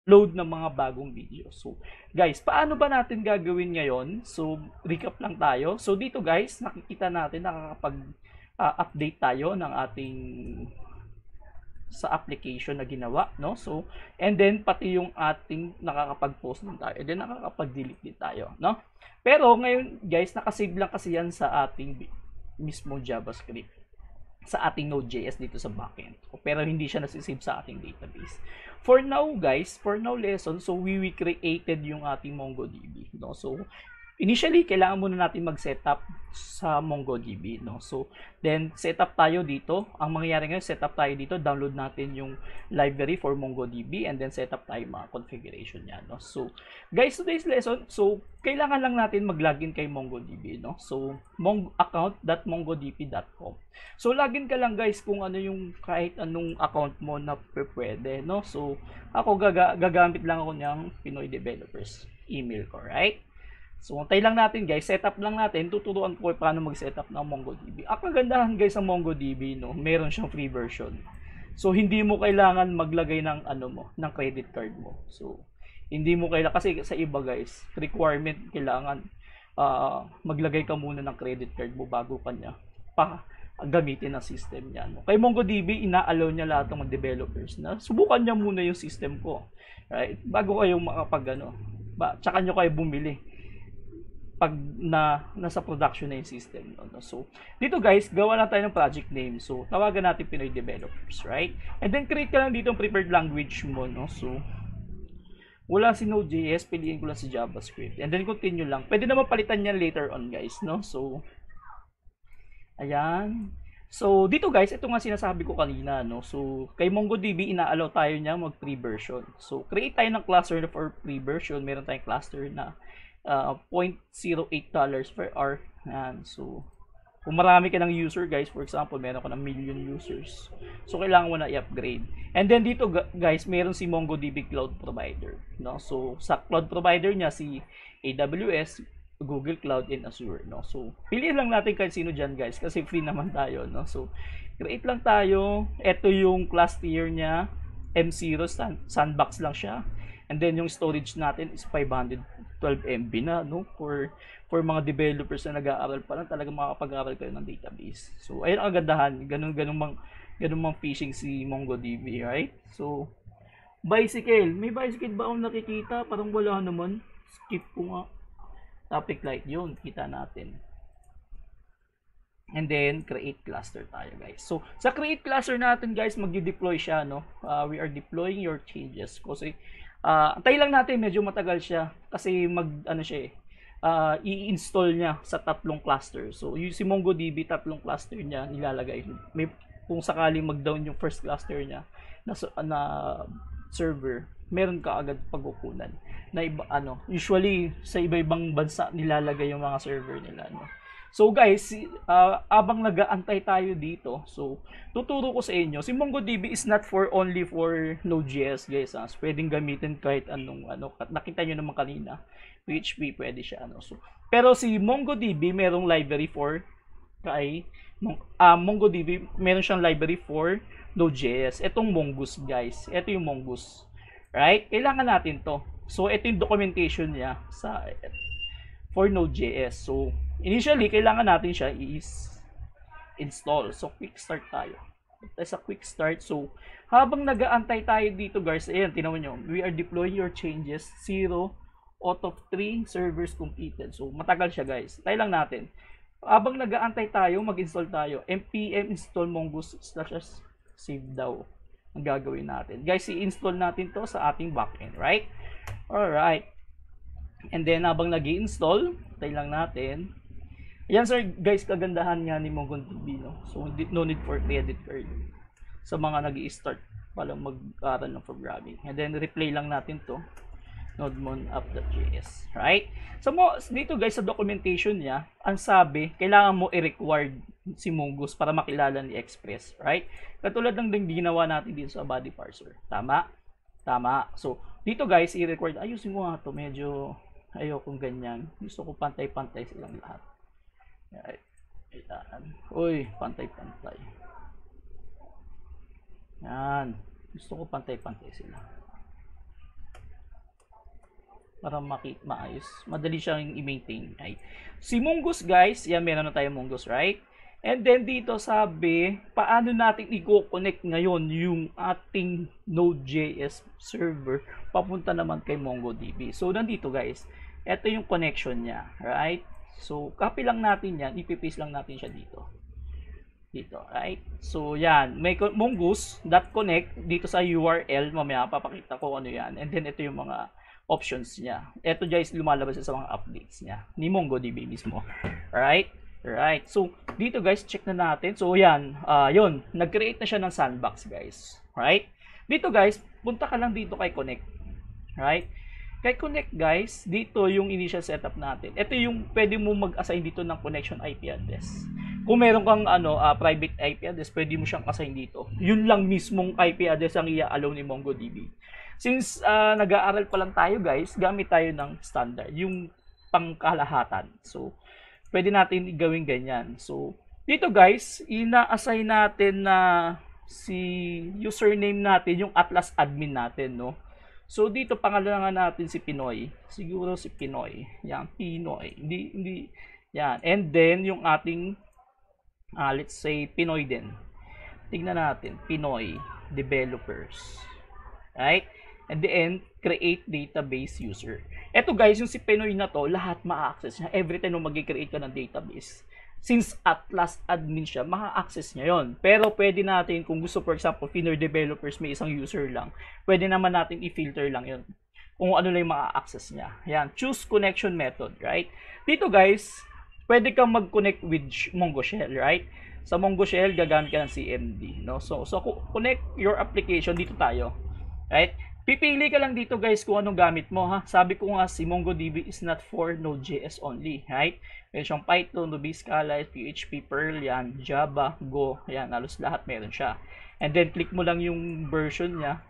load ng mga bagong video. So, guys, paano ba natin gagawin ngayon? So, recap lang tayo. So, dito guys, nakikita natin nakakapag-update tayo ng ating sa application na ginawa, no? So, and then pati yung ating nakakapag-post din tayo, and then nakakapag-delete din tayo, no? Pero ngayon, guys, nakasave lang kasi yan sa ating mismo JavaScript, sa ating Node.js dito sa backend. Pero hindi siya nasisave sa ating database. For now, guys, for now lesson, so we created yung ating MongoDB, no? So, initially, kailangan muna natin mag-setup sa MongoDB, no? So, then, setup tayo dito. Ang mangyayari ngayon, setup tayo dito. Download natin yung library for MongoDB and then setup tayo mga configuration niya, no? So, guys, today's lesson, so, kailangan lang natin mag-login kay MongoDB, no? So, account.mongodb.com. So, login ka lang, guys, kung ano yung kahit anong account mo na pwede, no? So, ako gagamit lang ako ng Pinoy Developers email ko, right? So, antay lang natin guys, setup lang natin, tuturuan ko paano mag-setup ng MongoDB. Ang kagandahan guys sa MongoDB, no, meron siyang free version. So, hindi mo kailangan maglagay ng ng credit card mo. So, hindi mo kailangan, kasi sa iba guys, requirement kailangan maglagay ka muna ng credit card mo bago ka niya gamitin ang system niya. No? Kay MongoDB, ina-allow niya lahat ng mga developers na subukan niya muna yung system ko. Right? Bago kayo tsaka nyo kayo bumili pag nasa production na yung system. No? So, dito guys, gawa na tayo ng project name. So, tawagan natin Pinoy Developers, right? And then, create ka lang dito ang preferred language mo, no? So, wala si Node.js, piliin ko lang si JavaScript. And then, continue lang. Pwede naman palitan yan later on, guys, no? So, ayan. So, dito guys, ito nga sinasabi ko kanina, no? So, kay MongoDB, ina-allow tayo niya mag-free version. So, create tayo ng cluster for free version. Meron tayong cluster na $0.08 per hour. Yan. So, kung marami ka ng user guys, for example, meron ka ng million users. So, kailangan mo na i-upgrade. And then dito guys, meron si MongoDB Cloud Provider. No? So, sa cloud provider niya, si AWS, Google Cloud, and Azure. No? So, piliin lang natin kahit sino dyan guys, kasi free naman tayo. No? So, create lang tayo. Ito yung class tier niya. M0, sandbox lang siya. And then yung storage natin is 512 MB na, no? For mga developers na nag-aaral pa lang, talaga makakapag-aaral kayo ng database. So, ayun ang kagandahan. Ganun mang phishing si MongoDB, right? So, bicycle. May bicycle ba akong nakikita? Parang wala naman. Skip ko nga. Topic light yun. Kita natin. And then, create cluster tayo, guys. So, sa create cluster natin, guys, mag-deploy siya, no? We are deploying your changes. Kasi, antay lang natin, medyo matagal siya. Kasi, i-install niya sa tatlong cluster. So, yung si MongoDB, tatlong cluster niya nilalagay. Kung sakaling mag-down yung first cluster niya na server, meron ka agad pagkukunan. Na usually, sa iba-ibang bansa nilalagay yung mga server nila, no? So guys, abang nag-aantay tayo dito, so tuturo ko sa inyo, si MongoDB is not only for Node.js guys. Pwedeng gamitin kahit anong nakita nyo naman kanina, PHP pwede siya. So, pero si MongoDB merong library for MongoDB meron siyang library for Node.js. Etong Mongoose guys, ito yung Mongoose, right? Kailangan natin to. So ito yung documentation niya for Node.js. So, initially, kailangan natin siya is-install. So, quick start tayo. Sa quick start. So, habang nag-aantay tayo dito, guys, ayan, tinawan nyo, we are deploying your changes. 0 out of 3 servers completed. So, matagal siya, guys. Tayo lang natin. Habang nag-aantay tayo, mag-install tayo. npm install mongoose / save daw ang gagawin natin. Guys, i-install natin to sa ating backend, right? Alright. And then, habang nag-i-install, tayo lang natin. Ayan, sir, guys, kagandahan nga ni MongoDB, no? So, no need for credit card sa mga nag-i-start palang mag-aral ng programming. And then, replay lang natin to, nodemon-app.js, right? So, dito, guys, sa documentation niya, ang sabi, kailangan mo i-required si Mongoose para makilala ni Express, right? Katulad ng ginawa natin dito sa body parser. Tama? Tama. So, dito, guys, i-required. Ayusin ko nga to, medyo ayokong ganyan. Gusto ko pantay-pantay silang lahat. Ayan. Uy, pantay-pantay. Yan. Gusto ko pantay-pantay sila. para maayos. Madali siyang i-maintain. Right? Si Mongoose guys, yan meron na tayo Mongoose, right? And then dito sabi, paano natin i-connect ngayon yung ating Node.js server papunta naman kay MongoDB. So nandito guys, ito yung connection niya, right? So copy lang natin yan, ipi-paste lang natin siya dito. Dito, right? So yan, may mongoose.connect dito sa URL, mamaya papakita ko ano yan. And then ito yung mga options niya. Ito guys, lumalabas sa mga updates niya ni MongoDB mismo. Right? Right. So, dito guys, check na natin. So, yan. Yun. Nag-create na siya ng sandbox, guys. Right? Dito guys, punta ka lang dito kay Connect. Right? Kay Connect, guys, dito yung initial setup natin. Ito yung pwede mo mag-assign dito ng connection IP address. Kung meron kang private IP address, pwede mo siyang assign dito. Yun lang mismong IP address ang i-allow ni MongoDB. Since nag-aaral pa lang tayo, guys, gamit tayo ng standard, yung pangkalahatan. So, pwede natin gawin ganyan. So, dito guys, ina-assign natin na si username natin, yung Atlas admin natin, no? So, dito pangalanan natin si Pinoy. Siguro si Pinoy. Yan, Pinoy. Hindi, yan. And then, yung ating, let's say, Pinoy din. Tignan natin, Pinoy developers. Right? And then, create database user. Ito guys, yung si Pinoy na to, lahat ma-access niya. Every time na mag-create ka ng database. Since Atlas admin siya, ma-access niya yon. Pero pwede natin, kung gusto for example, Pinoy developers may isang user lang, pwede naman natin i-filter lang yon. Kung ano lang yung ma-access niya. Yan, choose connection method, right? Dito guys, pwede kang mag-connect with Mongo Shell, right? Sa Mongo Shell, gagamit ka ng CMD. No? So connect your application, dito tayo. Right? Pipili ka lang dito guys kung anong gamit mo ha. Sabi ko nga si MongoDB is not for Node.js only, right? Meron siyang Python, Ruby, Scala, PHP, Perl, yan, Java, Go, yan, halos lahat meron siya. And then click mo lang yung version niya.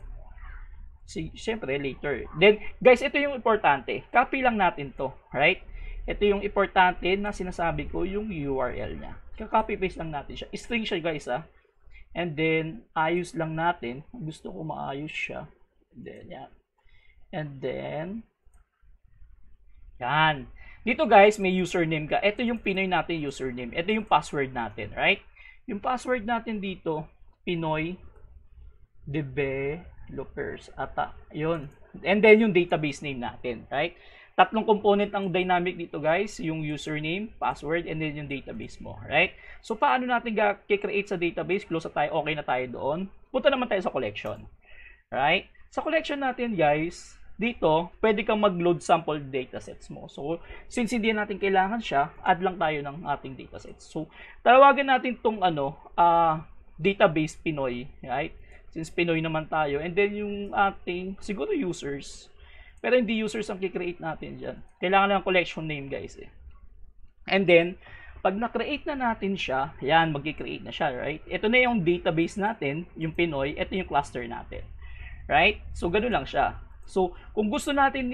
Siyempre later. Then guys, ito yung importante. Copy lang natin to, right? Ito yung importante na sinasabi ko, yung URL niya. Copy paste lang natin siya. String siya guys ha. And then ayos lang natin. Gusto ko maayos siya. Then, yan. And then, yan. Dito guys, may username ka. Ito yung Pinoy natin username. Ito yung password natin, right? Yung password natin dito, Pinoy developers. Ata, yun. And then, yung database name natin, right? Tatlong component ang dynamic dito guys. Yung username, password, and then yung database mo, right? So, paano natin i-create sa database? Close na tayo, okay na tayo doon. Punta naman tayo sa collection, right? Sa collection natin guys, dito, pwede kang mag-load sample datasets mo. So, since hindi natin kailangan siya, add lang tayo ng ating datasets. So, tawagan natin tong database Pinoy, right? Since Pinoy naman tayo. And then yung ating, siguro users. Pero hindi users ang kikreate natin dyan. Kailangan lang collection name guys eh. And then, pag na-create na natin siya, yan, mag-create na siya, right? Ito na yung database natin, yung Pinoy, ito yung cluster natin. Right? So, ganoon lang siya. So, kung gusto natin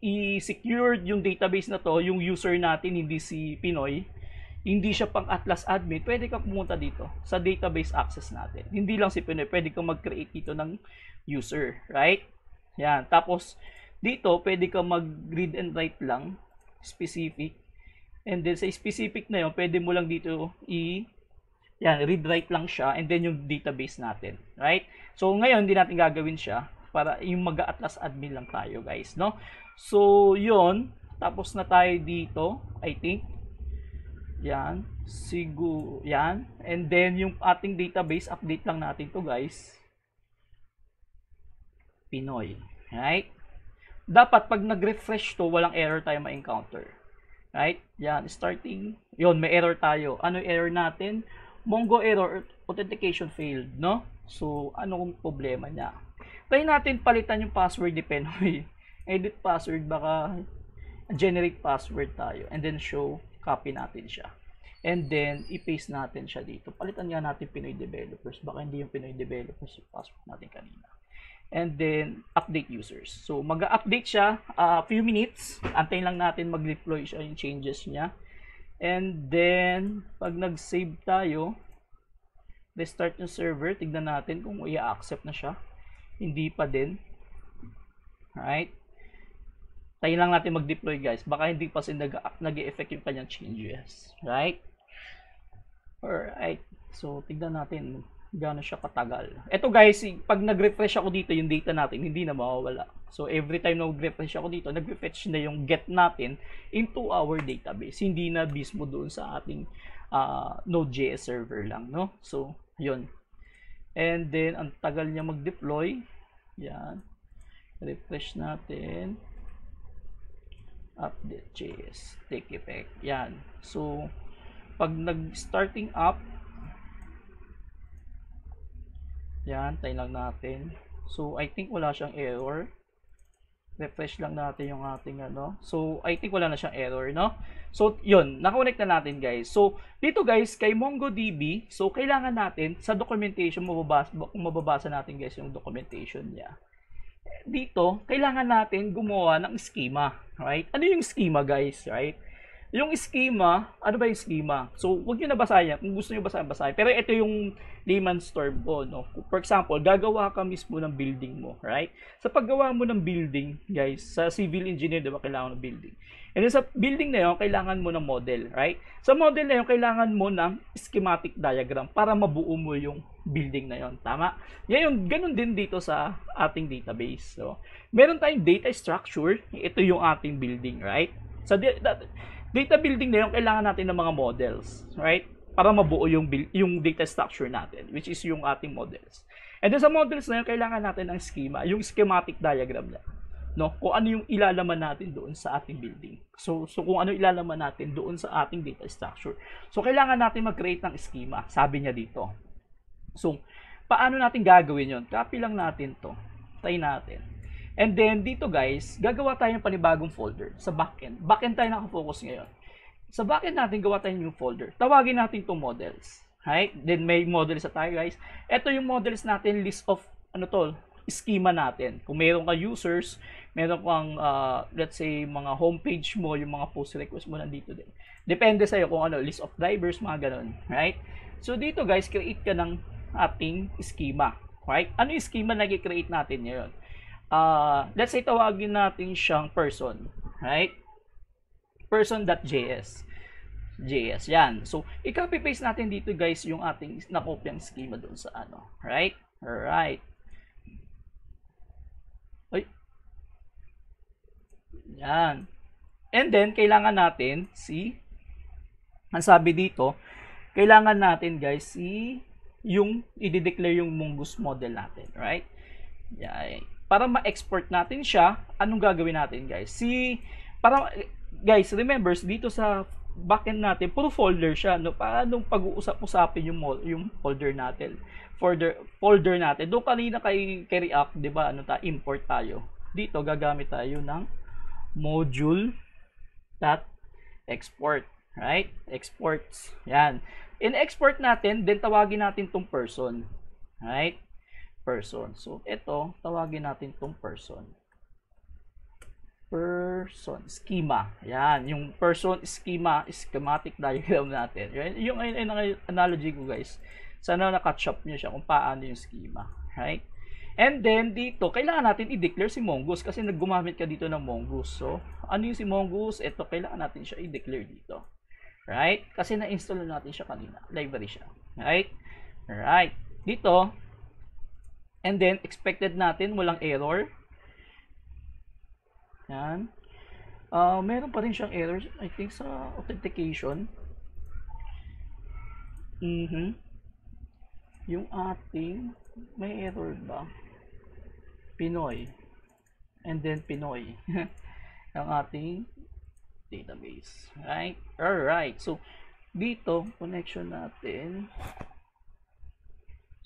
i-secure yung database na to, yung user natin, hindi si Pinoy, hindi siya pang Atlas admin, pwede kang pumunta dito sa database access natin. Hindi lang si Pinoy, pwede kang mag-create dito ng user. Right? Yan. Tapos, dito, pwede kang mag-read and write lang, specific. And then, sa specific na yun, pwede mo lang dito yan, read-write lang siya, and then yung database natin, right? So, ngayon, hindi natin gagawin siya, para yung mag-Atlas admin lang tayo, guys, no? So, yun, tapos na tayo dito, I think. Yan, siguro, yan. And then, yung ating database, update lang natin to guys. Pinoy, right? Dapat, pag nag-refresh to, walang error tayo ma-encounter. Right? Yan, starting, yun, may error tayo. Ano yung error natin? Mongo error, authentication failed, no? So, ano kung problema niya? Try natin palitan yung password ni Pinoy. Edit password, baka generate password tayo. And then show, copy natin siya. And then, i-paste natin siya dito. Palitan nga natin Pinoy developers. Baka hindi yung Pinoy developers yung password natin kanina. And then, update users. So, mag-update siya, few minutes. Antayin lang natin mag-deploy siya yung changes niya. And then, pag nag-save tayo, restart yung server, tignan natin kung i-accept na siya. Hindi pa din. Alright? Tayo lang natin mag-deploy guys. Baka hindi pa nag-e-effect yung kanyang changes. Right? Alright. So, tignan natin gaano siya katagal. Ito guys, pag nag-refresh ako dito, yung data natin, hindi na mawawala. So, every time na mag-refresh ako dito, nag-refresh na yung get natin into our database. Hindi na mismo doon sa ating Node.js server lang, no? So, yun. And then, ang tagal niya mag-deploy. Yan. Refresh natin. Update.js. Take effect. Yan. So, pag nag-starting up, yan, tayo lang natin. So, I think wala siyang error. Refresh lang natin yung ating ano. So, I think wala na siyang error, no? So, yun. Naka-connect na natin, guys. So, dito, guys, kay MongoDB, so, kailangan natin, sa documentation, mababasa natin, guys, yung documentation niya. Dito, kailangan natin gumawa ng schema, right? Ano yung schema, guys, right? Yung schema, ano ba yung schema? So, huwag nyo na basahin yan. Kung gusto nyo basahin, basahin. Pero ito yung layman's term po, no? For example, gagawa ka mismo ng building mo, right? Sa paggawa mo ng building, guys, sa civil engineer, diba, kailangan ng building. And then sa building na yun, kailangan mo ng model, right? Sa model na yun, kailangan mo ng schematic diagram para mabuo mo yung building na yun. Tama? Ngayon, ganun din dito sa ating database. So, meron tayong data structure. Ito yung ating building, right? Sa data building na yun, kailangan natin ng mga models, right? Para mabuo yung data structure natin, which is yung ating models. And then sa models na yun, kailangan natin ng schema, yung schematic diagram na, no? Kung ano yung ilalaman natin doon sa ating building. So kung ano ilalaman natin doon sa ating data structure. So, kailangan natin mag-create ng schema, sabi niya dito. So, paano natin gagawin yun? Copy lang natin to. Try natin. And then, dito guys, gagawa tayo ng panibagong folder sa backend. Backend tayo nakafocus ngayon. Sa backend natin, gawa tayo ng new folder. Tawagin natin itong models. Right? Then, may models na tayo guys. Ito yung models natin, list of, schema natin. Kung meron ka users, meron kang, let's say, mga homepage mo, yung mga post request mo nandito din. Depende sa'yo kung list of drivers, mga ganun. Right? So, dito guys, create ka ng ating schema. Right? Ano yung schema na i-create natin ngayon? Let's say tawagin natin siyang person, right? Person.js. JS, yan. So, i-copy paste natin dito guys yung ating nakopyang schema doon sa right? Alright. Ay. Yan. And then, kailangan natin ang sabi dito, kailangan natin guys yung i-declare yung Mongoose model natin, right? Yan. Para ma-export natin siya, anong gagawin natin guys? Guys, remember, dito sa backend natin, puro folder siya. No? Paano pag-uusap-usapin yung folder natin? Folder natin. Doon kanina kay React, di ba, import tayo. Dito, gagamit tayo ng module.export. Right? Exports. Yan. In-export natin, then tawagin natin tong person. Right? Person. So, ito, tawagin natin itong person. Person. Schema. Yan. Yung person, schema, schematic diagram natin. Yung analogy ko, guys. Sana na-catch up nyo siya kung paano yung schema. Right? And then, dito, kailangan natin i-declare si Mongoose kasi naggumamit ka dito ng Mongoose. So, ano yung si Mongoose? Ito, kailangan natin siya i-declare dito. Right? Kasi na-install natin siya kanina. Library siya. Right? Right. Dito, and then, expected natin, walang error. Yan. Meron pa rin siyang error, I think, sa authentication. Yung ating, may error ba? Pinoy. And then, Pinoy. Yung ating database. Right? Alright. So, dito, connection natin.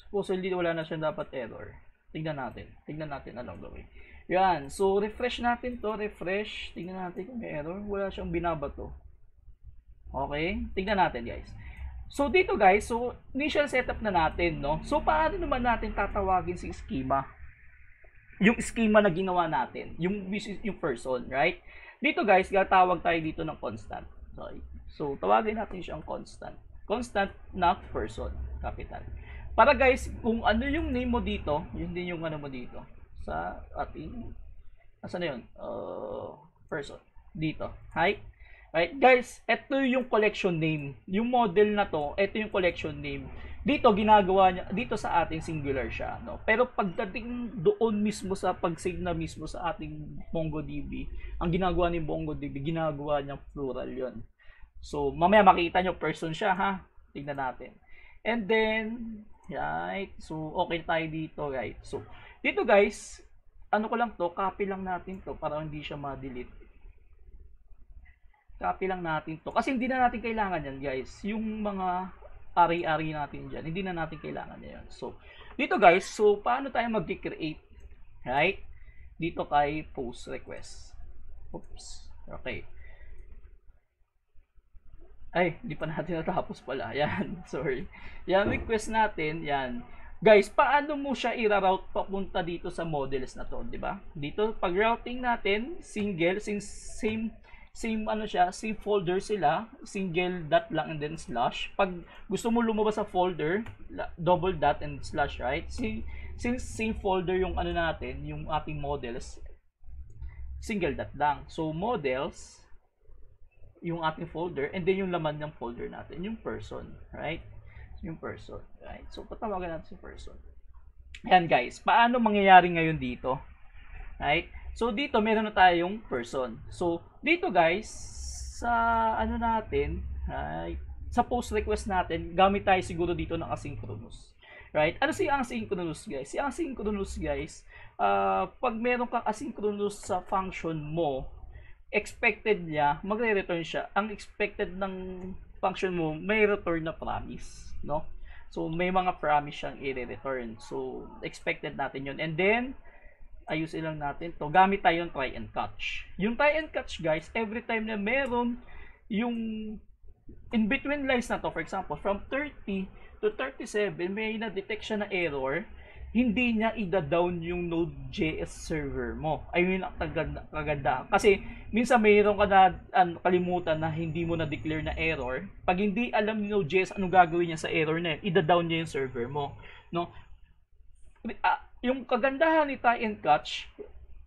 Supposedly wala na siya dapat error. Tingnan natin anong gawin. Yan. So, refresh natin to. Refresh. Tingnan natin kung may error. Wala siyang binabato. Okay? Tingnan natin, guys. So, dito, guys. So, initial setup na natin, no? So, paano naman natin tatawagin si schema? Yung schema na ginawa natin. Yung person, right? Dito, guys, gatawag tayo dito ng constant. Sorry. So, tawagin natin siyang constant. Constant na person. Capital. Para guys, kung ano yung name mo dito, yun din yung ano mo dito. Sa ating, nasa na yun? person. Dito. Right? Right? Guys, ito yung collection name. Yung model na to, ito yung collection name. Dito, ginagawa niya, dito sa ating singular siya. No? Pero pagdating doon mismo sa pag-save na mismo sa ating MongoDB, ang ginagawa ni MongoDB, ginagawa niya plural yon. So, mamaya makita nyo, person siya, ha? Tignan natin. And then, right? So, okay tayo dito, right? So, dito guys, ano ko lang to, copy lang natin to para hindi siya ma-delete. Copy lang natin to. Kasi hindi na natin kailangan yan, guys. Yung mga array-array natin dyan, hindi na natin kailangan yan. So, dito guys, so, paano tayo mag-create? Right? Dito kay post request. Oops. Okay. Ay, hindi pa natin natapos pala. Yan, sorry. Yan, request natin. Yan. Guys, paano mo siya i-route papunta dito sa models na to, di ba? Dito, pag routing natin, single, since same ano siya, same folder sila, single dot lang and then slash. Pag gusto mo lumabas sa folder, double dot and slash, right? Since same folder yung ano natin, yung ating models, single dot lang. So, models, yung ating folder, and then yung laman ng folder natin, yung person, right? Yung person, right? So, patawagan natin si person. Ayan guys, paano mangyayari ngayon dito? Right? So, dito meron na tayong person. So, dito guys, sa ano natin, right? Sa post request natin, gamit tayo siguro dito ng asynchronous. Right? Ano si asynchronous guys? Si asynchronous guys, pag meron kang asynchronous sa function mo, expected niya, magre-return siya. Ang expected ng function mo, may return na promise, no? So, may mga promise siyang i-return. So, expected natin yun. And then, ayusin lang natin to. Gamit tayo ng try and catch. Yung try and catch, guys, every time na meron yung in between lines na to, for example, from 30 to 37, may na-detect siya na error, hindi niya ida-down yung Node.js server mo. I mean, kaganda. Kasi, minsan mayroon ka na kalimutan na hindi mo na-declare na error. Pag hindi alam ni Node.js anong gagawin niya sa error na yun, ida-down niya yung server mo. No? Yung kagandahan ni try and catch,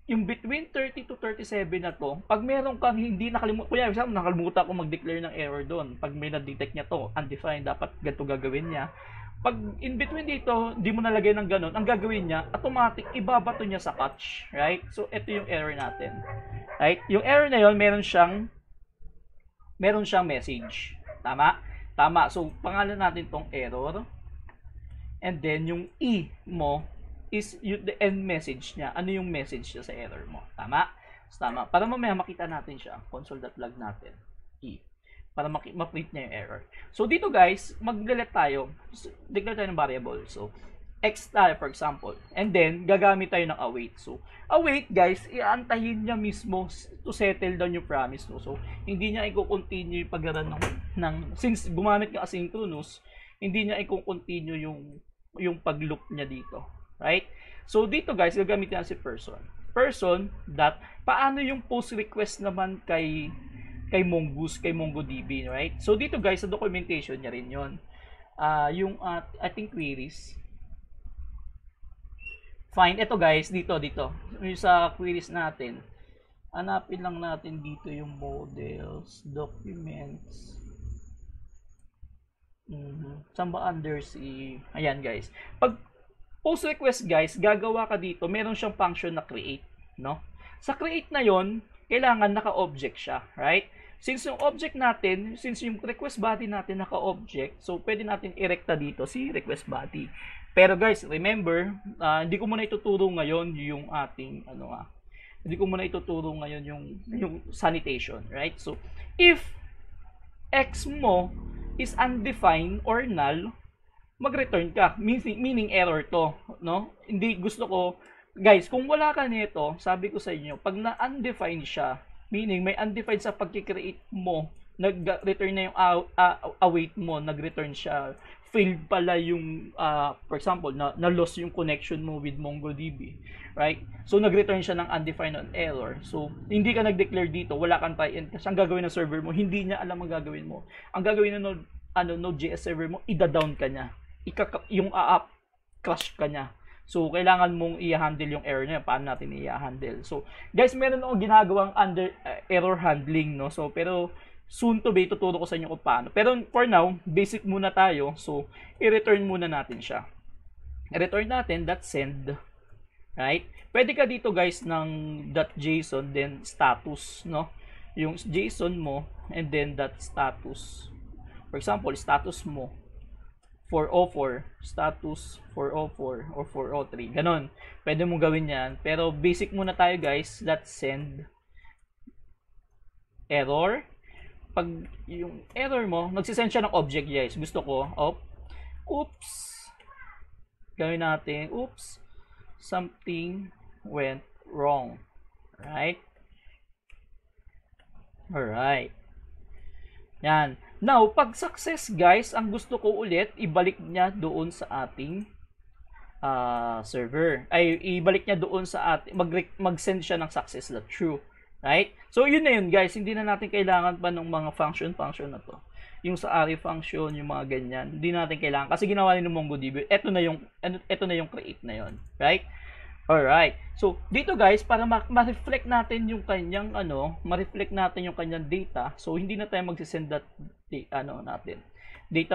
yung between 30 to 37 na to, pag meron kang hindi nakalimutan, kuya, nakalimutan ko mag-declare ng error doon. Pag may na-detect niya to, undefined, dapat ganito gagawin niya. Pag in between dito, hindi mo nalagay ng ganun, ang gagawin niya, automatic, ibabato niya sa catch. Right? So, ito yung error natin. Right? Yung error na yon meron siyang message. Tama? Tama. So, pangalan natin tong error. And then, yung E mo, is the end message niya. Ano yung message niya sa error mo? Tama? So, tama. Para mamaya makita natin siya, console.log natin, E. Para ma-print niya yung error. So, dito guys, mag-delete tayo. Declare tayo ng variable. So, X tayo, for example. And then, gagamit tayo ng await. So, await guys, iantahin niya mismo to settle down yung promise. No? So, hindi niya i-continue yung pag-run ng since gumamit ka asynchronous, hindi niya i-continue yung pag-loop niya dito. Right? So, dito guys, gagamitin natin si person. Person that, paano yung post request naman kay Mongoose, kay MongoDB, right? So, dito guys, sa documentation niya rin yun. Yung ating queries. Fine. Ito guys, dito. Yung sa queries natin, hanapin lang natin dito yung models, documents. Saan ba under si... Ayan guys. Pag post request guys, gagawa ka dito, meron siyang function na create, no? Sa create na yon, kailangan naka-object siya, right? Since yung object natin, since yung request body natin naka-object, so pwede natin i-recta dito si request body. Pero guys, remember, hindi ko muna ituturo ngayon yung ating hindi ko muna ituturo ngayon yung sanitation, right? So, if X mo is undefined or null, mag-return ka, meaning error to, no? Hindi gusto ko, guys, kung wala ka nito, sabi ko sa inyo, pag na-undefined siya, meaning may undefined sa pagki-create mo, nag-return na yung await mo, nag-return siya, failed pala yung, for example, na-lost yung connection mo with MongoDB, right? So, nag-return siya ng undefined on error. So, hindi ka nag-declare dito, wala kang tie-in, kasi ang gagawin ng server mo, hindi niya alam ang gagawin mo. Ang gagawin ng Node.js server mo, ida-down ka niya. Yung crash ka niya. So, kailangan mong i-handle yung error niya. Paano natin i-handle? So, guys, meron akong ginagawang error handling, no? So, pero soon to be, tuturo ko sa inyo kung paano. Pero for now, basic muna tayo. So, i-return muna natin siya. I-return natin .send, right? Pwede ka dito guys ng .json, then status, no? Yung JSON mo, and then .status. For example, status mo, 404, status 404 or 403. Ganon. Pwede mong gawin yan. Pero basic muna tayo guys. .send error. Pag yung error mo, nagsisend siya ng object guys. Gusto ko, oops. Gawin natin, oops. Something went wrong. Right? Alright. Yan. Now, pag success guys, ang gusto ko ulit, ibalik niya doon sa ating server. Ay, ibalik niya doon sa ating, mag-send siya ng success na true. Right? So, yun na yun guys. Hindi na natin kailangan pa ng mga function na to. Yung sa array function, yung mga ganyan. Hindi natin kailangan. Kasi ginawa ni ng MongoDB. Ito na yung create na yun. Right? Alright. So, dito guys, para ma-reflect natin yung kanyang ma-reflect natin yung kanyang data. So, hindi na tayo magsisend data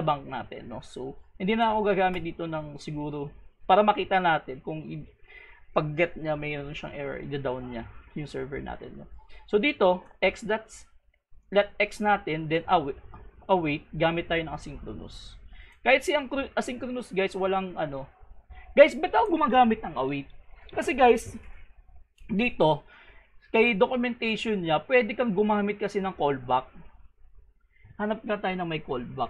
bank natin, no? So, hindi na ako gagamit dito ng siguro para makita natin kung pag get niya mayroon siyang error, i-down niya yung server natin, no? So, dito, let x natin, then await, gamit tayo ng asynchronous. Kahit si asynchronous guys, walang Guys, ba't ako gumagamit ng await? Kasi guys, dito, kay documentation niya, pwede kang gumamit kasi ng callback. Hanap ka tayo ng may callback.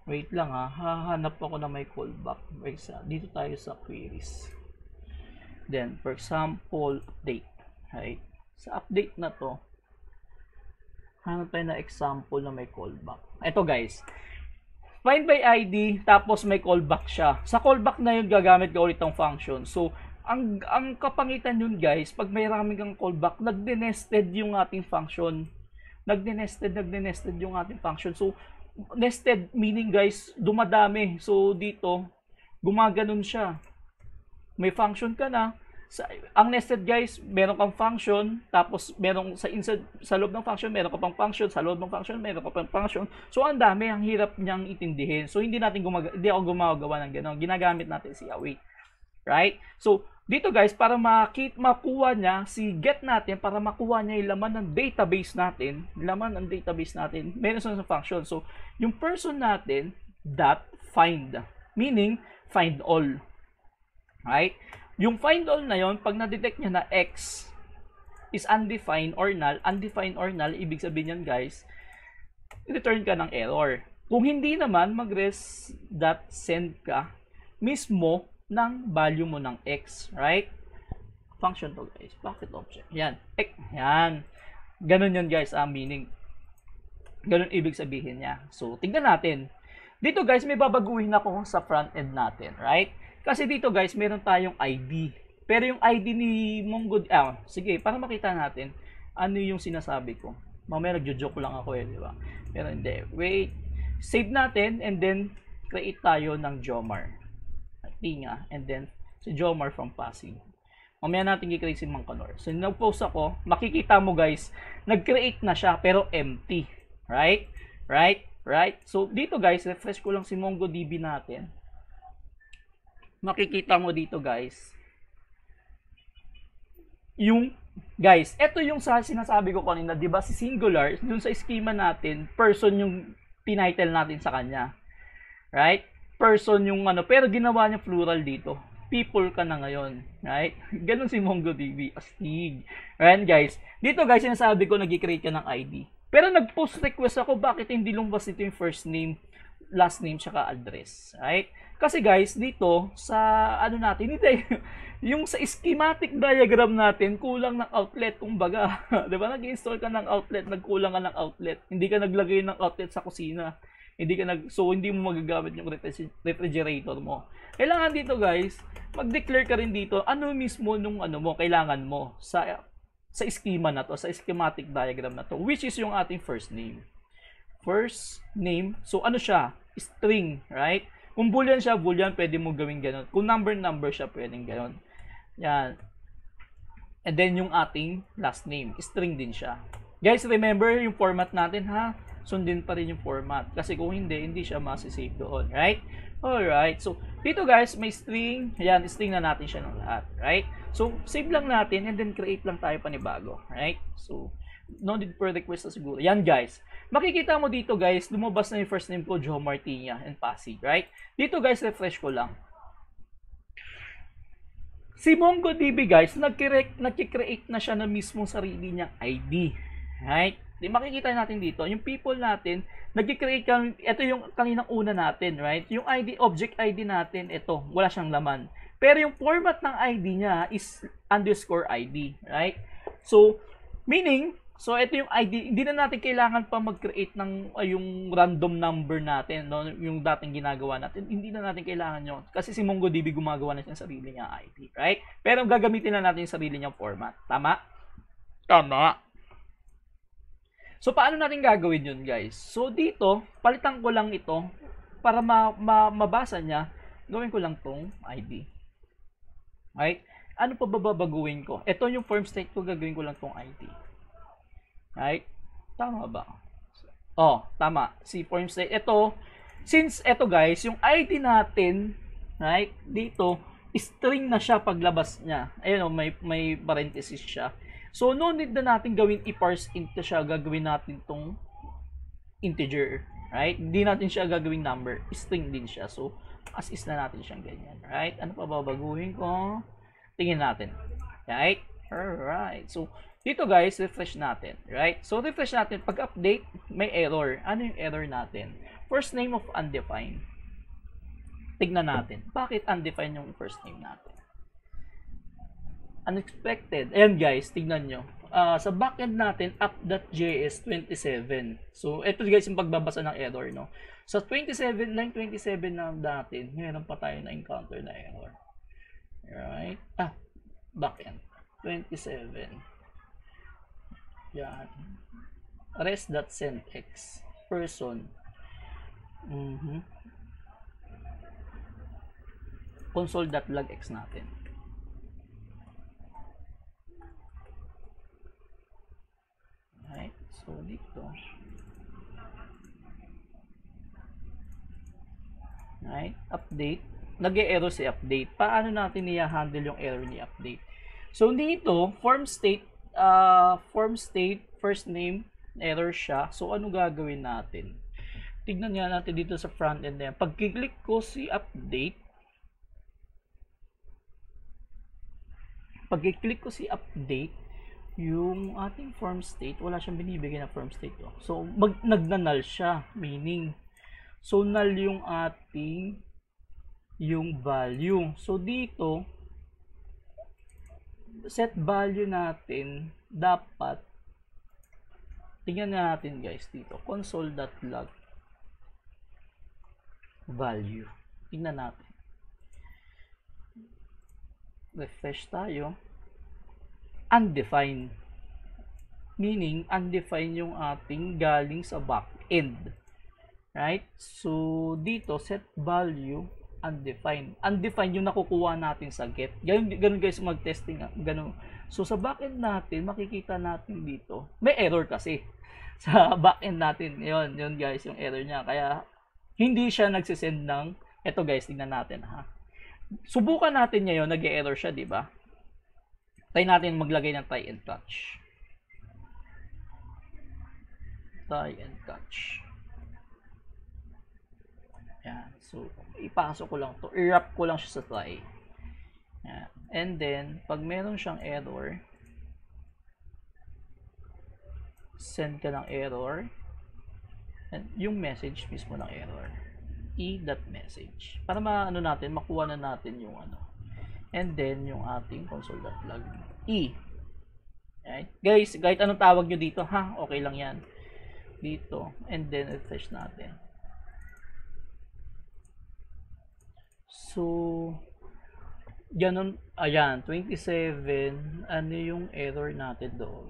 Wait lang ha, hahanap ako na may callback. Wait, dito tayo sa queries. Then, for example, update. Right? Sa update na to, hanap tayo na example na may callback. Ito guys, find by ID, tapos may callback siya. Sa callback na yun, gagamit ka ulit ng function. So, ang kapangitan yun guys, pag may maraming kang callback, nagde-nested yung ating function. Nagde-nested yung ating function. So, nested meaning guys, dumadami. So, dito, gumaganon siya. May function ka na. Ang nested guys, meron kang function, tapos merong sa loob ng function, meron ka pang function, sa loob ng function, meron ka pang function. So, ang dami, ang hirap niyang itindihin. So, hindi ako gumagawa ng gano'n. Ginagamit natin si await. Right? So, dito guys, para makuha niya si get natin, para makuha niya yung laman ng database natin, meron sa function. So, yung person natin, .find, meaning find all. Right? Yung find all na yon, pag na-detect niya na x is undefined or null, ibig sabihin yan guys, return ka ng error. Kung hindi naman, mag-res.send ka mismo ng value mo ng x, right? Function to guys, bucket object. Yan. Yan. Ganun yun guys, meaning. Ganun ibig sabihin niya. So, tingnan natin. Dito guys, may babaguhin ako sa front end natin, right? Kasi dito guys, meron tayong ID. Pero yung ID ni MongoDB, sige, para makita natin ano yung sinasabi ko. Mamaya nagjo-joke lang ako di ba? Pero hindi. Wait. Save natin and then create tayo ng Jomar. Tinga, and then si Jomar from passing. Mamaya natin i-create si Mangkanor. So, nag-post ako, makikita mo guys, nag-create na siya pero empty. Right? So, dito guys, refresh ko lang si MongoDB natin. Makikita mo dito guys, guys, ito yung sinasabi ko kanina, di ba si singular, dun sa schema natin, person yung tinitle natin sa kanya. Right? Person yung pero ginawa niya plural dito. People ka na ngayon, right? Ganun si MongoDB, astig. Right guys, dito guys, sinasabi ko nag-create ka ng ID. Pero nag-post request ako, bakit hindi lumabas dito yung first name, last name, tsaka address, right? Kasi guys, dito sa natin, yung sa schematic diagram natin, kulang ng outlet, kumbaga. 'Di ba? Nag-install ka ng outlet, nagkulang ka ng outlet. Hindi ka naglagay ng outlet sa kusina. So hindi mo magagamit yung refrigerator mo. Kailangan dito guys, mag-declare ka rin dito ano mismo nung kailangan mo sa schema na to, sa schematic diagram na to, which is yung ating first name. First name, so ano siya? String, right? Kung boolean siya, boolean, pwede mo gawin ganun. Kung number siya, pwedeng ganun. Yan. And then yung ating last name, string din siya. Guys, remember yung format natin ha. Sundin pa rin yung format. Kasi kung hindi siya masisave doon. Right? Alright. So, dito guys, may string. Ayan, string na natin siya ng lahat. Right? So, save lang natin and then create lang tayo panibago. Right? So, no need for request na siguro. Yan guys. Makikita mo dito guys, lumabas na yung first name ko, Joe Martinia and Pasig. Right? Dito guys, refresh ko lang. Si MongoDB guys, nag-create na siya na mismo sarili niyang ID. Right? Di makikita natin dito, yung people natin, nag-create kang, ito yung kaninang una natin, right? Yung ID, object ID natin, ito, wala siyang laman. Pero yung format ng ID niya is underscore ID, right? So, meaning, so ito yung ID, hindi na natin kailangan pa mag-create ng yung random number natin, no? Yung dating ginagawa natin, hindi na natin kailangan yun. Kasi si MongoDB gumagawa na siya ng sarili niya ID, right? Pero gagamitin na natin yung sarili niyang format. Tama? Tama. So, paano natin gagawin yun, guys? So, dito, palitan ko lang ito para mabasa niya. Gawin ko lang tong ID. Right? Ano pa babaguhin ko? Ito yung form state ko, gagawin ko lang tong ID. Right? Tama ba? Oh, tama. Si form state. Ito, since ito guys, yung ID natin, right? Dito, string na siya paglabas niya. Ayun, may parenthesis siya. So, no need na natin gawin i-parse into siya. Gagawin natin tong integer. Right? Hindi natin siya gagawing number. String din siya. So, as is na natin siyang ganyan. Right? Ano pa babaguhin ko? Tingin natin. Right? Alright. So, dito guys, refresh natin. Right? So, refresh natin. Pag update, may error. Ano yung error natin? First name of undefined. Tignan natin. Bakit undefined yung first name natin? Unexpected. Ayan guys, tignan nyo. Sa backend natin, app.js 27. So, ito guys yung pagbabasa ng error, no? Sa 27, line 27 na natin, meron pa tayo na encounter na error. Right? Backend. 27. Yan. Res.sendx. Person. Console.logx natin. Right? So, dito. Right? Update. Nag-e-error si update. Paano natin i-handle yung error ni update? So, dito, form state, first name, error siya. So, ano gagawin natin? Tignan nga natin dito sa front end na yan. Pag-click ko si update, yung ating form state, wala siyang binibigay na form state. So, nag-null siya. Meaning, so null yung ating yung value. So, dito, set value natin, dapat, tingnan natin guys dito, console.log value. Tingnan natin. Refresh tayo. Undefined. Meaning, undefined yung ating galing sa backend. Right? So, dito, set value, undefined. Undefined yung nakukuha natin sa get. Ganun guys, mag-testing. Ganun. So, sa backend natin, makikita natin dito, may error kasi. Sa backend natin, yun guys, yung error niya. Kaya, hindi siya nagsisend ng, eto guys, tingnan natin ha. Subukan natin ngayon, nag-error siya, di ba? Try natin maglagay ng try and catch. Try and catch. Yan. So, ipasok ko lang to. I-wrap ko lang siya sa try. Yan. And then, pag meron siyang error, send ka ng error. And yung message mismo ng error. E.message. Para maano natin, makuha na natin yung ano. And then, yung ating console.log E. Right? Guys, kahit anong tawag nyo dito, ha? Okay lang yan. Dito. And then, refresh natin. So, ganun, ayan, 27. Ano yung error natin doon?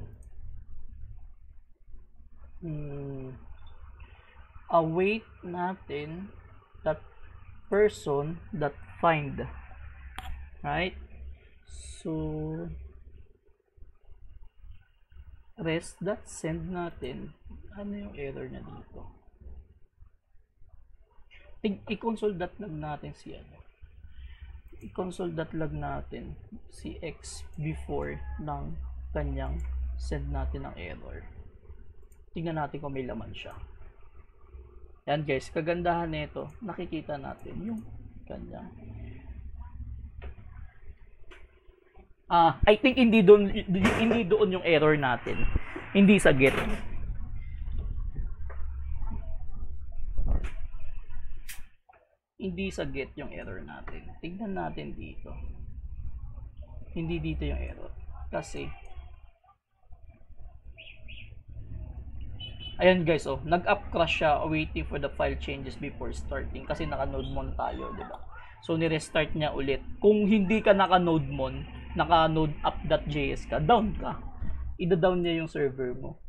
Await natin that person.find, right? So res.send natin. Ano yung error na dito? I-console.log natin si ano. I-console.log natin si X before ng kanyang send natin ng error. Tingnan natin kung may laman siya. Yan guys, kagandahan nito, nakikita natin yung kanyang. I think hindi doon yung error natin. Hindi sa get. Hindi sa get yung error natin. Tingnan natin dito. Hindi dito yung error. Kasi ayan guys, oh, nag-up crash siya waiting for the file changes before starting kasi naka-node mon tayo, 'di ba? So ni-restart niya ulit. Kung hindi ka naka-node mon, naka-node app.js ka, down ka. Ida-down niya yung server mo.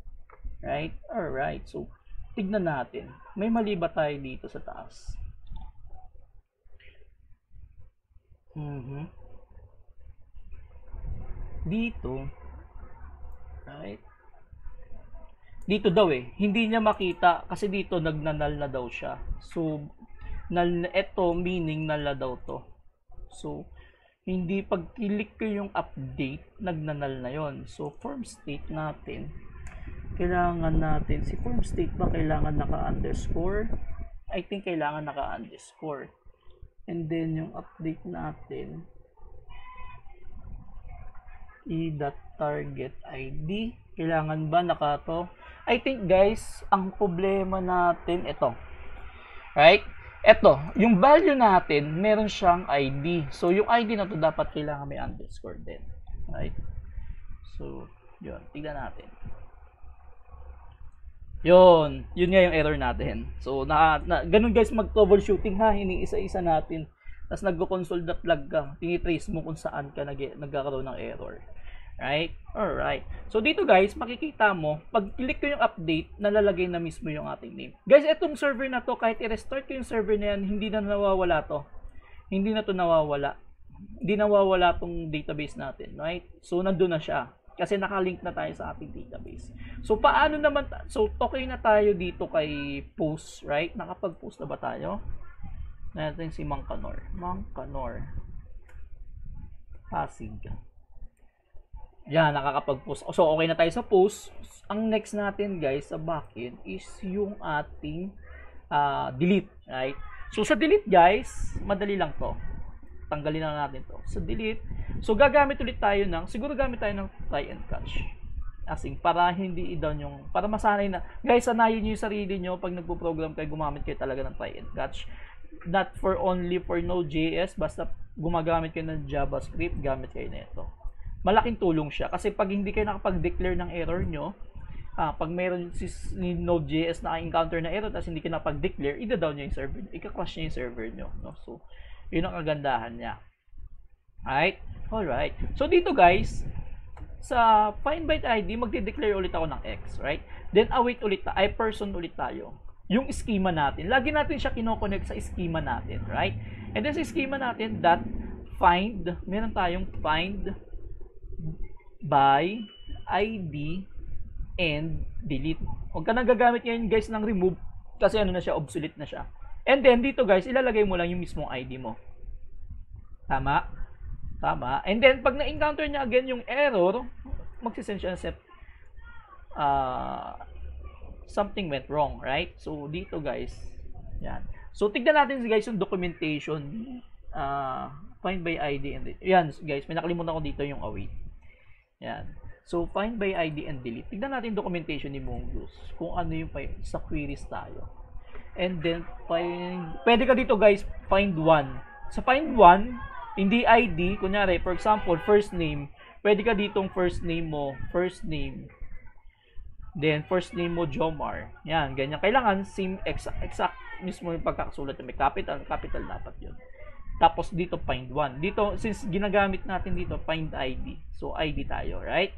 Right? All right. So tignan natin. May mali ba tayo dito sa taas? Dito, right? Dito daw hindi niya makita kasi dito nagnanal na daw siya. So ito meaning null na daw to. So hindi pag click ko yung update, nagnanal na yon. So form state natin, kailangan natin si form state ba kailangan naka-underscore? I think kailangan naka-underscore. And then yung update natin i.target ID, kailangan ba naka to? I think guys, ang problema natin ito. Right? Ito, yung value natin, meron siyang ID. So yung ID na to dapat kailangan may underscore din. Right? So, yun, tignan natin. Yun nga yung error natin. So, ganun guys mag-troubleshooting ha, iniisa-isa natin. Tapos nagko-console.log ka, tinitrace mo kung saan ka nagkakaroon ng error. Right? Alright. So, dito guys, makikita mo, pag click ko yung update, nalalagay na mismo yung ating name. Guys, itong server na to, kahit i-restart ko yung server na yan, hindi na nawawala to. Hindi na to nawawala. Hindi nawawala tong database natin. Right? So, nandun na siya. Kasi nakalink na tayo sa ating database. So, paano naman, so, okay na tayo dito kay post, right? Nakapag-post na ba tayo? Natin si Mang Kanor. Pasig. Yan, nakakapag-post. So, okay na tayo sa post. Ang next natin, guys, sa backend is yung ating delete, right? So, sa delete, guys, madali lang to. Tanggalin na natin to. Sa delete, so gagamit ulit tayo siguro gamit tayo ng try and catch. Asing, para hindi i-down yung, para masanay na. Guys, sanayin nyo yung sarili nyo pag nagpo-program kayo, gumamit kayo talaga ng try and catch. Not for only for Node.js, basta gumagamit kayo ng JavaScript, gamit kayo na ito. Malaking tulong siya. Kasi pag hindi kayo nakapag-declare ng error nyo, pag mayroon si Node.js na encounter na error, tapos hindi kayo nakapag-declare, ida-down nyo yung server nyo. Ika-crash nyo yung server nyo. No? So, yun ang kagandahan niya. Alright. So, dito guys, sa find byte ID, magde-declare ulit ako ng X. Right? Then, await ulit person ulit tayo. Yung schema natin. Lagi natin siya kinoconnect sa schema natin. Right? And then, sa schema natin, find, meron tayong find by ID and delete. Huwag ka nang gagamit ngayon guys ng remove kasi ano na siya, obsolete na siya. And then dito guys, ilalagay mo lang yung mismong ID mo. Tama? Tama. And then pag na-encounter niya again yung error, magsisend siya sa something went wrong, right? So dito guys, yan. So tignan natin guys yung documentation, find by ID and delete. Yan guys, may nakalimutan ko dito yung await. Yan. So, find by ID and delete. Tignan natin documentation ni Mongoose. Kung ano yung sa queries tayo. And then, pwede ka dito guys, find one. Sa find one, hindi ID. Kunyari, for example, first name. Pwede ka ditong first name mo. First name. Then, first name mo, Jomar. Yan, ganyan. Kailangan same exact mismo yung pagkakasulat. May capital dapat yun. Tapos dito find one. Dito since ginagamit natin dito find ID. So ID tayo, right?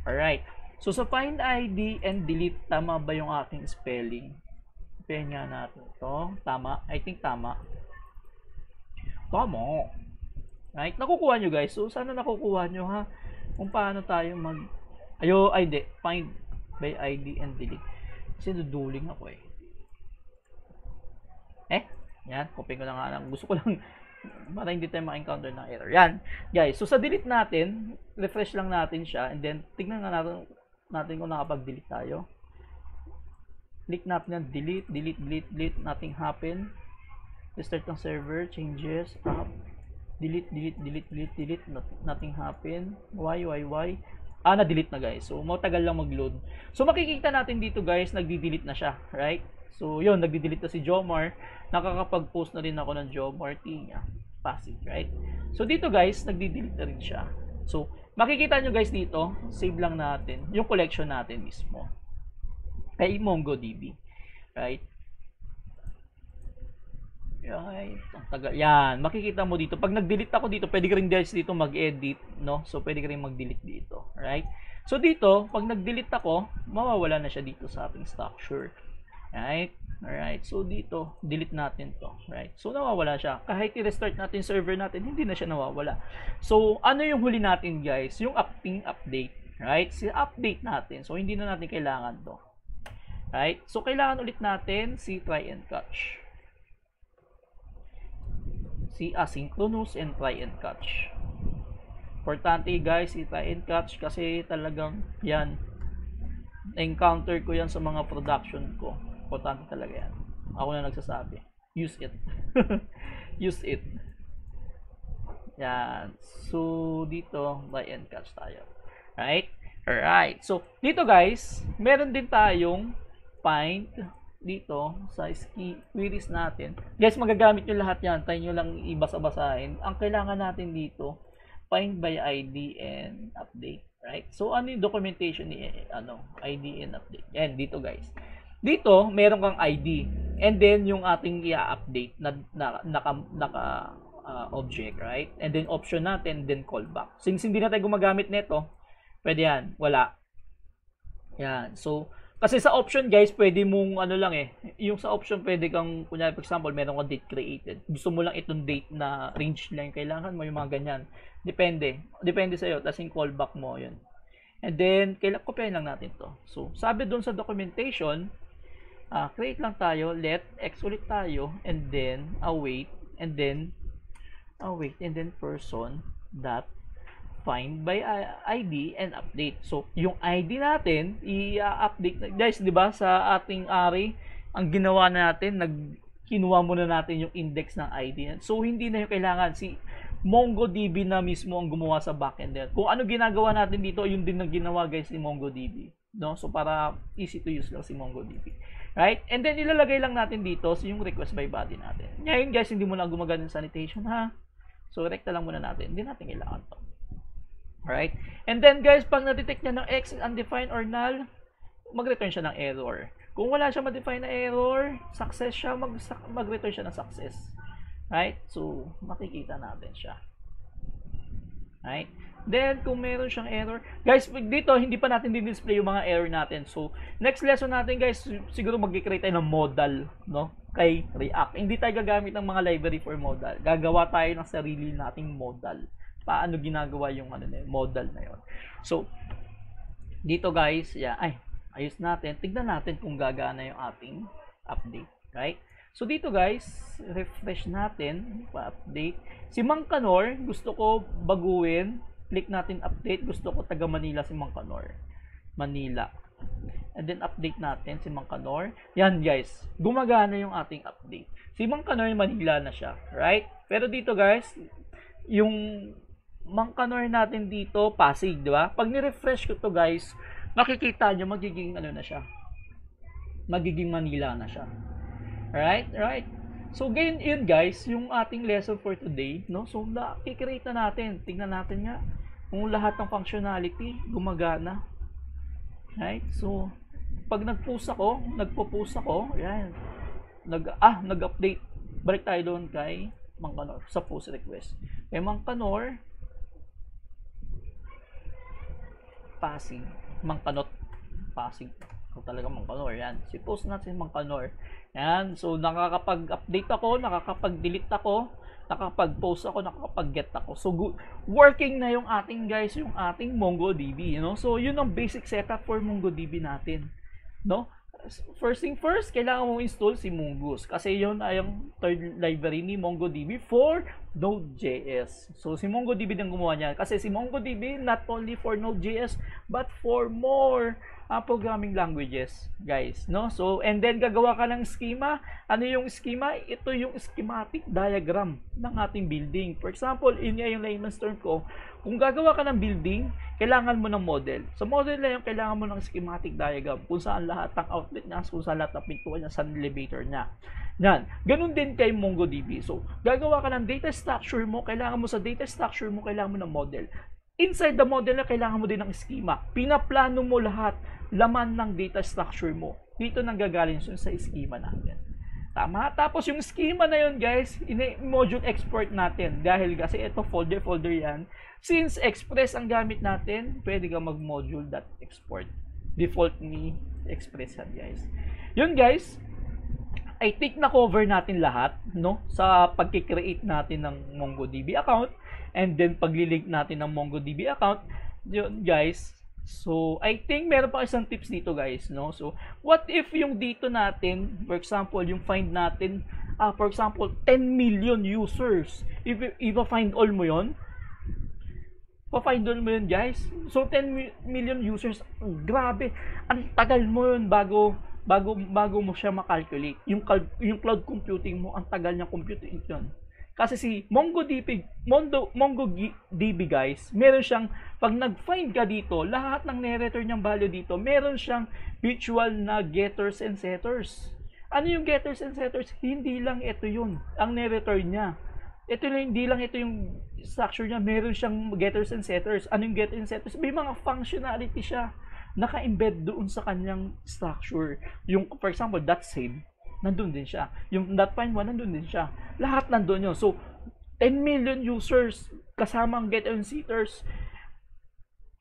Alright. So sa find ID and delete, tama ba yung aking spelling? Tingnan natin ito. Tama. I think tama. Tama. Right? Nakukuha nyo guys. So, sana nakukuha nyo ha. Kung paano tayo find by ID and delete. Kasi duduling ako eh. Yan. Copy ko na nga lang. Gusto ko lang para hindi tayo ma-encounter ng error. Yan. Guys, so sa delete natin, refresh lang natin siya. And then, tignan nga natin kung nakapag-delete tayo. Click natin yan. Delete. Nothing happen. Restart ng server. Changes. Up. Delete. Nothing happen. Why? Na-delete na guys. So, matagal lang mag-load. So, makikita natin dito guys, nagdi-delete na siya. Right? So, yun, nagdi-delete na si Jomar. Nakakapag-post na rin ako ng Jomar niya. Passive, right? So, dito guys, nagdi-delete na rin siya. So, makikita nyo guys dito, save lang natin yung collection natin mismo. Kay MongoDB. Right? Ang tagal. Yan, makikita mo dito. Pag nag-delete ako dito, pwede ka rin guys dito mag-edit, no? So, pwede ka rin mag-delete dito. Right? So, dito, pag nag-delete ako, mawawala na siya dito sa ating structure. Right? Alright. So, dito, delete natin to. Right? So, nawawala siya. Kahit i-restart natin server natin, hindi na siya nawawala. So, ano yung huli natin, guys? Yung update. Right? Si update natin. So, hindi na natin kailangan to. Right? So, kailangan ulit natin si try and catch. Si asynchronous and try and catch. Importante, guys, si try and catch kasi talagang yan. Na-encounter ko yan sa mga production ko. Importante talaga yan. Ako na nagsasabi. Use it. Use it. Yan. So, dito, try and catch tayo. Right? Alright. So, dito guys, meron din tayong find dito sa queries natin. Guys, magagamit nyo lahat yan. Tayo nyo lang ibasa-basahin. Ang kailangan natin dito, find by ID and update. Right? So, ano yung documentation ni ID and update? Yan, dito guys. Dito, meron kang ID. And then, yung ating i-update na naka object, right? And then, option natin, then callback. Since hindi na tayo gumagamit nito, pwede yan. Wala. Yan. So, kasi sa option, guys, pwede mong, yung sa option, pwede kang, kunyari, for example, meron kang date created. Gusto mo lang itong date na range lang yung kailangan mo, yung mga ganyan. Depende sa'yo. Tapos yung callback mo, yun. And then, kopyahin lang natin to. So, sabi doon sa documentation, create lang tayo, let x ulit tayo, and then await, and then person dot find by ID and update. So, yung ID natin, i-update. Guys, di ba, sa ating array, ang ginawa natin, kinuha muna natin yung index ng ID. So, hindi na yung kailangan. Si MongoDB na mismo ang gumawa sa backend. Kung ano ginagawa natin dito, yun din ang ginawa, guys, ni MongoDB. No? So, para easy to use lang si MongoDB. Right? And then, ilalagay lang natin dito yung request by body natin. Ngayon, guys, hindi mo lang gumagana ng sanitation, ha? So, rekta lang muna natin. Hindi natin kailangan to. Alright? And then, guys, pag na-detect niya ng X undefined or null, mag-return siya ng error. Kung wala siya ma-define na error, success siya, mag-return siya ng success. Right? So, makikita natin siya. Right? Then, kung meron siyang error, guys, dito, hindi pa natin din-display yung mga error natin. So, next lesson natin, guys, siguro mag-create tayo ng modal, no? Kay React. Hindi tayo gagamit ng mga library for modal. Gagawa tayo ng sarili nating modal. Paano ginagawa yung modal na yon. So, dito, guys, ayos natin. Tignan natin kung gagana yung ating update. Right? So, dito, guys, refresh natin. Pa-update. Si Mang Kanor, gusto ko baguhin. Click natin update. Gusto ko taga Manila si Mang Kanor. Manila. And then update natin si Mang Kanor. Yan guys, gumagana yung ating update. Si Mang Kanor Manila na siya, right? Pero dito guys, yung Mang Kanor natin dito, Pasig, di ba? Pag ni-refresh ko to guys, makikita nyo magiging na siya. Magiging Manila na siya. Right? So, ganyan yun guys, yung ating lesson for today, no? So, i-create na natin. Tingnan natin nga kung lahat ng functionality gumagana. Right? So, pag nagpo-post ako, yan. Nag-update. Balik tayo doon kay Mang Kanor sa post request. Kay Mang Kanor, Pasig. Mang Kanot, Pasig. So, talaga Mang Kanor, yan. Si post natin Mang Kanor. Yan. So, nakakapag-update ako, nakakapag-delete ako. nakakapag-post ako, nakakapag-get ako. So, working na yung ating guys, yung ating MongoDB, So, yun ang basic setup for MongoDB natin, no? First thing first, kailangan mong install si Mongoose kasi yun ay yung third library ni MongoDB for Node.js. So, si MongoDB din gumawa niya kasi si MongoDB not only for Node.js but for more programming languages, guys, So, and then gagawa ka ng schema. Ano yung schema? Ito yung schematic diagram ng ating building. For example, yun yung layman's term ko. Kung gagawa ka ng building, kailangan mo ng model. Sa model na yun, kailangan mo ng schematic diagram kung saan lahat ng outlet niya, kung saan lahat ng pintuan niya, saan elevator niya. Yan. Ganun din kay MongoDB. So, gagawa ka ng data structure mo, kailangan mo sa data structure mo, kailangan mo ng model. Inside the model na kailangan mo din ng schema. Pinaplano mo lahat, laman ng data structure mo. Dito nanggagaling sa schema natin. Tama? Tapos yung schema na yun, guys, module export natin. Dahil kasi ito folder yan. Since Express ang gamit natin, pwede ka mag-module.export. Default ni Express yan, guys. Yun, guys. I think na-cover natin lahat, sa pagkikreate natin ng MongoDB account. And then, paglilink natin ng MongoDB account. Yun, guys. So, I think meron pa isang tips dito, guys, So, what if yung dito natin, for example, yung find natin, for example, 10 million users. If find all mo yun, pa-find all mo yun, guys. So, 10 million users, grabe. Ang tagal mo yun bago mo siya makalculate. Yung cloud computing mo, ang tagal niyang computing yun. Kasi si MongoDB, guys, meron siyang, pag nag-find ka dito, lahat ng nire-return niyang value dito, meron siyang virtual na getters and setters. Ano yung getters and setters? Hindi lang ito yun, ang nire-return niya. Hindi lang ito yung structure niya, meron siyang getters and setters. Ano yung getters and setters? May mga functionality siya, naka-embed doon sa kanyang structure. Yung, for example, .save, nandun din siya. Yung .find one, nandun din siya. Lahat nandun yun. So, 10 million users kasama ang getters and setters.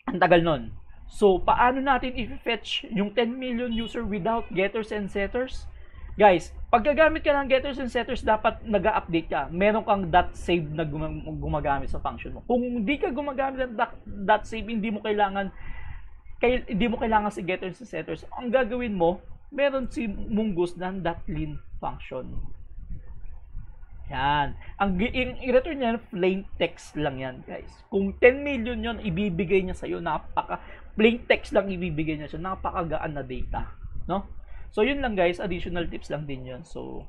Ang tagal nun. So, paano natin i-fetch yung 10 million user without getters and setters? Guys, pag gagamit ka ng getters and setters, dapat nag-update ka. Meron kang .save na gumagamit sa function mo. Kung hindi ka gumagamit ng .save, hindi mo kailangan si getters and setters. Ang gagawin mo, meron si Mongoose ng .clean function. Yan. Ang i-return niya, plain text lang yan, guys. Kung 10 million yon ibibigay niya sa'yo, plain text lang ibibigay niya sa'yo, napakagaan na data. So, yun lang, guys. Additional tips lang din yun. So,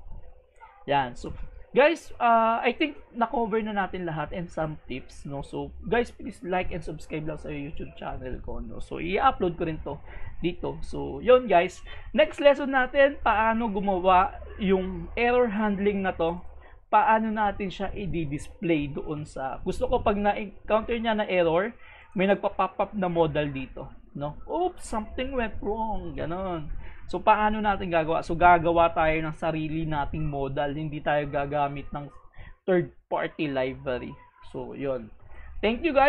yan. So, guys, I think na-cover na natin lahat and some tips, So, guys, please like and subscribe lang sa YouTube channel ko, So, i-upload ko rin to dito. So, yun, guys. Next lesson natin, paano gumawa yung error handling na to. Paano natin siya i-display doon sa... Gusto ko pag na-encounter niya na error, may nagpa-pop up na modal dito, Oops, something went wrong. Ganon. So, paano natin gagawa? So, gagawa tayo ng sarili nating modal. Hindi tayo gagamit ng third-party library. So, yun. Thank you, guys.